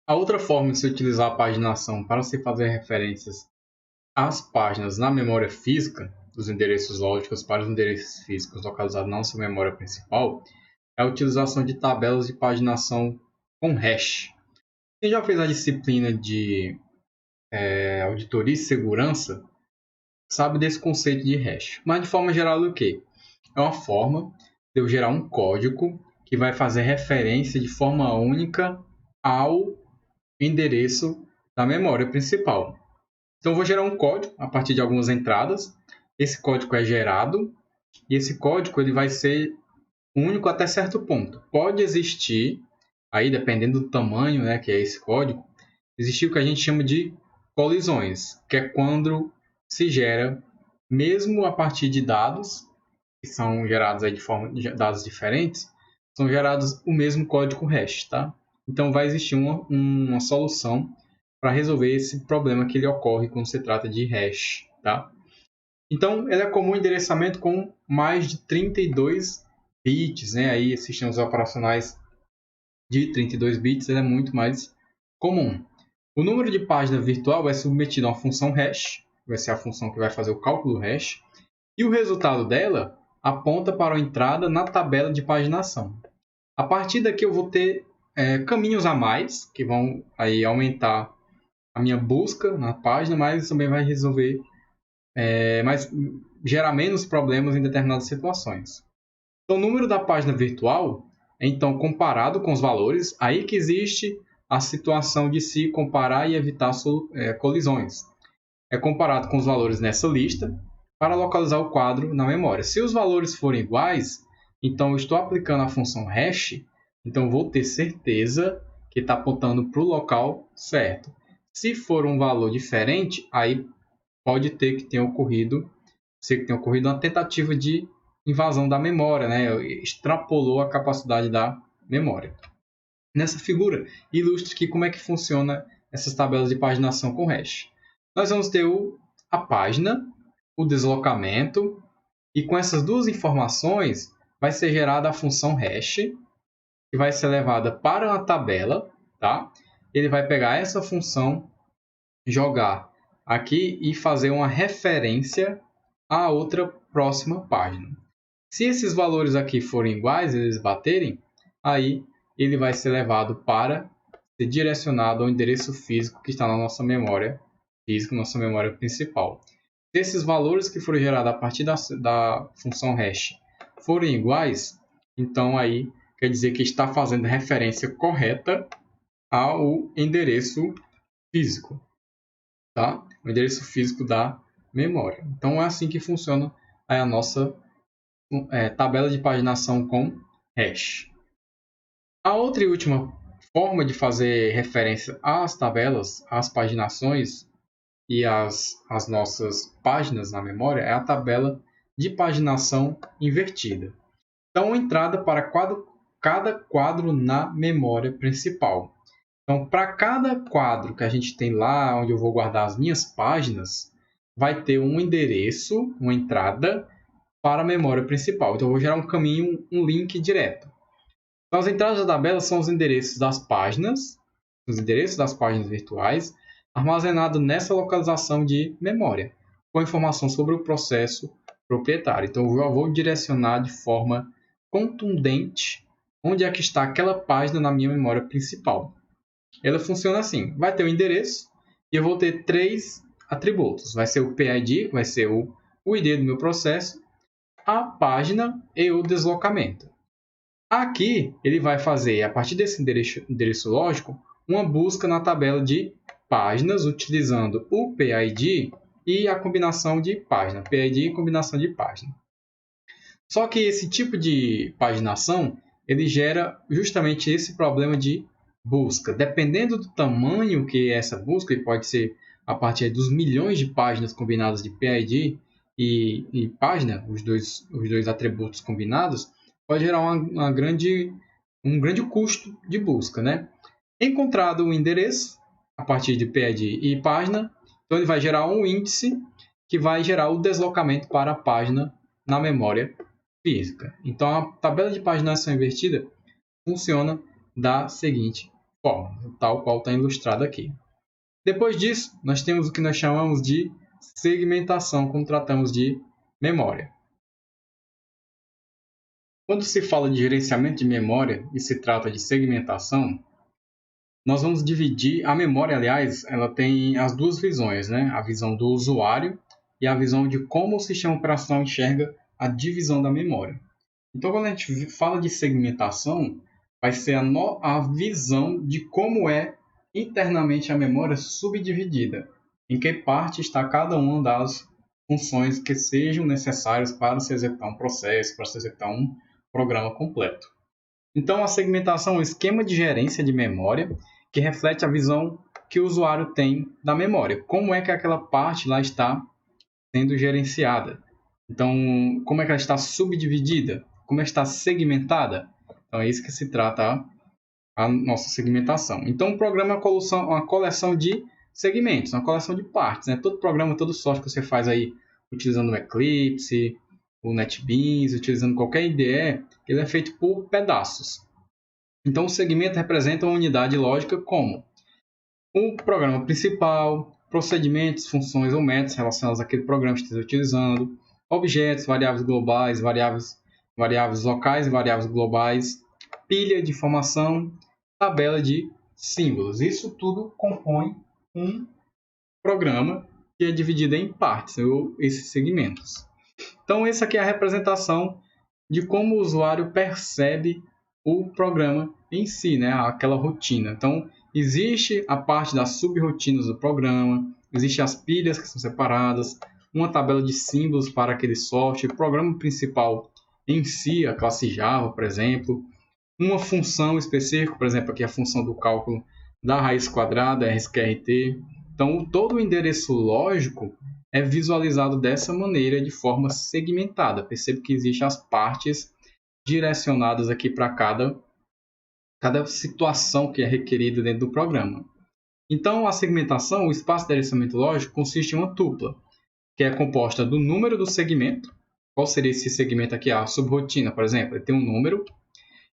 A outra forma de se utilizar a paginação para se fazer referências às páginas na memória física, dos endereços lógicos para os endereços físicos localizados na nossa memória principal, é a utilização de tabelas de paginação com hash. Quem já fez a disciplina de auditoria e segurança sabe desse conceito de hash. Mas de forma geral, o que? É uma forma de eu gerar um código que vai fazer referência de forma única ao endereço da memória principal. Então, eu vou gerar um código a partir de algumas entradas. Esse código é gerado e esse código ele vai ser único até certo ponto. Pode existir, aí dependendo do tamanho, né, que é esse código, existir o que a gente chama de colisões, que é quando se gera, mesmo a partir de dados, que são gerados aí de forma de dados diferentes, são gerados o mesmo código hash, tá? Então vai existir uma solução para resolver esse problema que ele ocorre quando se trata de hash, tá? Então, ele é comum o endereçamento com mais de 32 bits, né? Aí, sistemas operacionais de 32 bits ele é muito mais comum. O número de página virtual é submetido a uma função hash, vai ser a função que vai fazer o cálculo hash, e o resultado dela aponta para a entrada na tabela de paginação. A partir daqui eu vou ter caminhos a mais, que vão aí aumentar a minha busca na página, mas também vai resolver, mas gerar menos problemas em determinadas situações. Então, o número da página virtual é então comparado com os valores, aí que existe a situação de se comparar e evitar colisões. É comparado com os valores nessa lista para localizar o quadro na memória. Se os valores forem iguais, então eu estou aplicando a função hash, então vou ter certeza que está apontando para o local certo. Se for um valor diferente, aí pode ter que tenha ocorrido uma tentativa de invasão da memória, né? Extrapolou a capacidade da memória. Nessa figura, ilustre aqui como é que funciona essas tabelas de paginação com hash. Nós vamos ter a página, o deslocamento, e com essas duas informações vai ser gerada a função hash, que vai ser levada para uma tabela, tá? Ele vai pegar essa função, jogar aqui e fazer uma referência à outra próxima página. Se esses valores aqui forem iguais, eles baterem, aí ele vai ser levado para ser direcionado ao endereço físico que está na nossa memória física, nossa memória principal. Se esses valores que foram gerados a partir da função hash forem iguais, então aí quer dizer que está fazendo referência correta ao endereço físico, tá? O endereço físico da memória. Então é assim que funciona a nossa tabela de paginação com hash. A outra e última forma de fazer referência às tabelas, às paginações e às nossas páginas na memória é a tabela de paginação invertida. Então, entrada para cada quadro na memória principal. Então, para cada quadro que a gente tem lá, onde eu vou guardar as minhas páginas, vai ter um endereço, uma entrada para a memória principal. Então, eu vou gerar um caminho, um link direto. Então, as entradas da tabela são os endereços das páginas virtuais, armazenados nessa localização de memória, com informação sobre o processo proprietário. Então, eu já vou direcionar de forma contundente onde é que está aquela página na minha memória principal. Ela funciona assim: vai ter o endereço e eu vou ter três atributos. Vai ser o PID, que vai ser o ID do meu processo, a página e o deslocamento. Aqui, ele vai fazer, a partir desse endereço lógico, uma busca na tabela de páginas, utilizando o PID e a combinação de página. PID e combinação de página. Só que esse tipo de paginação, ele gera justamente esse problema de busca. Dependendo do tamanho que é essa busca, e pode ser a partir dos milhões de páginas combinadas de PID e página, os dois atributos combinados, pode gerar um grande custo de busca, né? Encontrado o endereço, a partir de PID e página, então ele vai gerar um índice que vai gerar o deslocamento para a página na memória física. Então, a tabela de paginação invertida funciona da seguinte forma, tal qual está ilustrado aqui. Depois disso, nós temos o que nós chamamos de segmentação, quando tratamos de memória. Quando se fala de gerenciamento de memória e se trata de segmentação, nós vamos dividir a memória, aliás, ela tem as duas visões, né? A visão do usuário e a visão de como o sistema operacional enxerga a divisão da memória. Então, quando a gente fala de segmentação, vai ser a visão de como é internamente a memória subdividida, em que parte está cada uma das funções que sejam necessárias para se executar um processo, para se executar um programa completo. Então, a segmentação é um esquema de gerência de memória que reflete a visão que o usuário tem da memória. Como é que aquela parte lá está sendo gerenciada? Então, como é que ela está subdividida? Como é que está segmentada? Então, é isso que se trata a nossa segmentação. Então, o programa é uma coleção de segmentos, uma coleção de partes, né? Todo programa, todo software que você faz aí, utilizando o Eclipse, o NetBeans, utilizando qualquer IDE, ele é feito por pedaços. Então, o segmento representa uma unidade lógica como o programa principal, procedimentos, funções ou métodos relacionados àquele programa que esteja utilizando, objetos, variáveis globais, variáveis locais e variáveis globais, pilha de informação, tabela de símbolos. Isso tudo compõe um programa que é dividido em partes, ou esses segmentos. Então, essa aqui é a representação de como o usuário percebe o programa em si, né? Aquela rotina. Então, existe a parte das sub-rotinas do programa, existem as pilhas que são separadas, uma tabela de símbolos para aquele software, o programa principal em si, a classe Java, por exemplo, uma função específica, por exemplo, aqui a função do cálculo da raiz quadrada, RSQRT. Então, todo o endereço lógico é visualizado dessa maneira, de forma segmentada. Percebe que existem as partes direcionadas aqui para cada situação que é requerida dentro do programa. Então, a segmentação, o espaço de endereçamento lógico, consiste em uma tupla, que é composta do número do segmento. Qual seria esse segmento aqui? A subrotina, por exemplo, ele tem um número.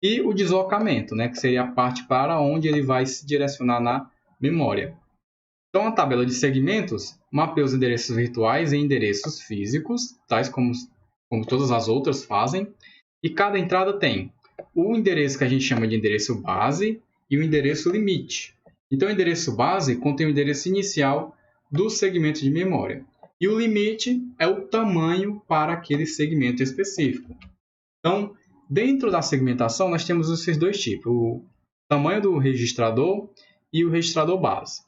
E o deslocamento, né, que seria a parte para onde ele vai se direcionar na memória. Então, a tabela de segmentos mapeia os endereços virtuais em endereços físicos, tais como todas as outras fazem, e cada entrada tem o endereço que a gente chama de endereço base e o endereço limite. Então, o endereço base contém o endereço inicial do segmento de memória, e o limite é o tamanho para aquele segmento específico. Então, dentro da segmentação, nós temos esses dois tipos, o tamanho do registrador e o registrador base.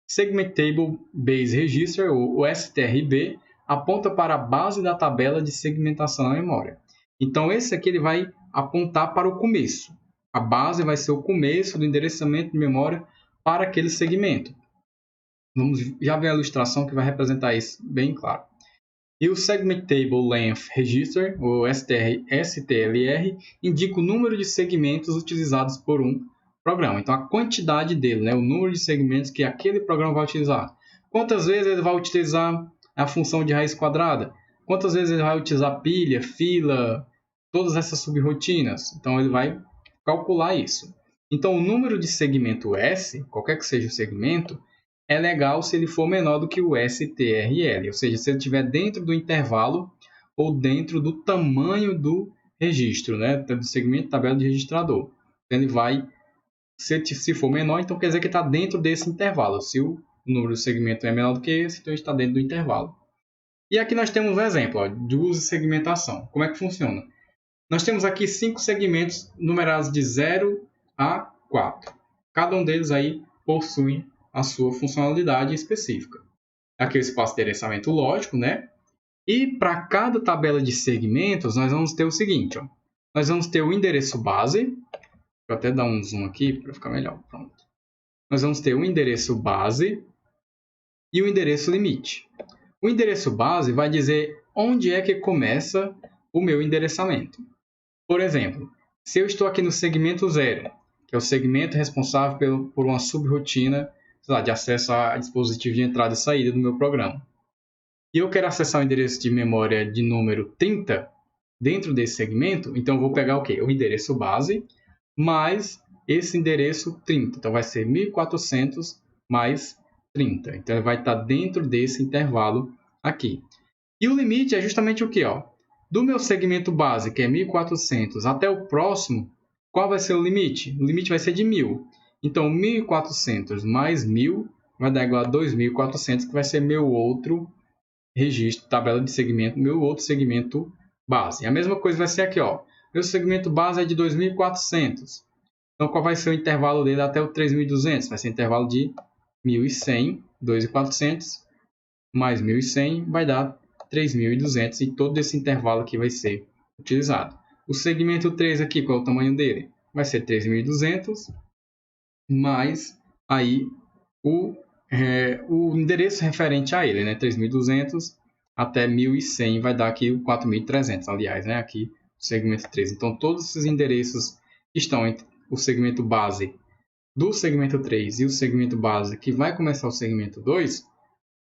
Segment Table Base Register, o STRB, aponta para a base da tabela de segmentação na memória. Então, esse aqui ele vai apontar para o começo. A base vai ser o começo do endereçamento de memória para aquele segmento. Vamos já ver a ilustração que vai representar isso bem claro. E o Segment Table Length Register, o STLR, indica o número de segmentos utilizados por um programa. Então, a quantidade dele, né? O número de segmentos que aquele programa vai utilizar. Quantas vezes ele vai utilizar a função de raiz quadrada? Quantas vezes ele vai utilizar pilha, fila, todas essas subrotinas? Então, ele vai calcular isso. Então, o número de segmento S, qualquer que seja o segmento, é legal se ele for menor do que o STRL, ou seja, se ele estiver dentro do intervalo ou dentro do tamanho do registro, né? Do segmento tabela de registrador. Então, ele vai, se for menor, então quer dizer que está dentro desse intervalo. Se o número do segmento é menor do que esse, então está dentro do intervalo. E aqui nós temos um exemplo ó, de uso e segmentação. Como é que funciona? Nós temos aqui 5 segmentos numerados de 0 a 4. Cada um deles aí possui a sua funcionalidade específica. Aqui é o espaço de endereçamento lógico, né? E para cada tabela de segmentos, nós vamos ter o seguinte, ó. Nós vamos ter o endereço base. Vou até dar um zoom aqui para ficar melhor. Pronto. Nós vamos ter o endereço base e o endereço limite. O endereço base vai dizer onde é que começa o meu endereçamento. Por exemplo, se eu estou aqui no segmento 0, que é o segmento responsável por uma subrotina de acesso a dispositivo de entrada e saída do meu programa. E eu quero acessar o endereço de memória de número 30 dentro desse segmento, então eu vou pegar o quê? O endereço base mais esse endereço 30. Então, vai ser 1400 mais 30. Então, ele vai estar dentro desse intervalo aqui. E o limite é justamente o que? Do meu segmento base, que é 1400, até o próximo, qual vai ser o limite? O limite vai ser de 1000. Então, 1400 mais 1000 vai dar igual a 2400, que vai ser meu outro registro, tabela de segmento, meu outro segmento base. A mesma coisa vai ser aqui, meu segmento base é de 2400. Então, qual vai ser o intervalo dele até o 3200? Vai ser o intervalo de 1100, 2400 mais 1100 vai dar 3200 e todo esse intervalo aqui vai ser utilizado. O segmento 3 aqui, qual é o tamanho dele? Vai ser 3200 mais aí o endereço referente a ele, né? 3200 até 1100 vai dar aqui o 4300, aliás, né? Aqui o segmento 3. Então, todos esses endereços que estão entre o segmento base do segmento 3 e o segmento base que vai começar o segmento 2,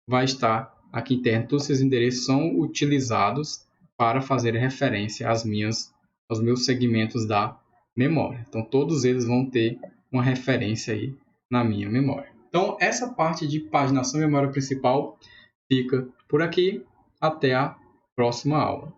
vai estar aqui interno. Todos esses endereços são utilizados para fazer referência aos meus segmentos da memória. Então, todos eles vão ter uma referência aí na minha memória. Então, essa parte de paginação e memória principal fica por aqui. Até a próxima aula.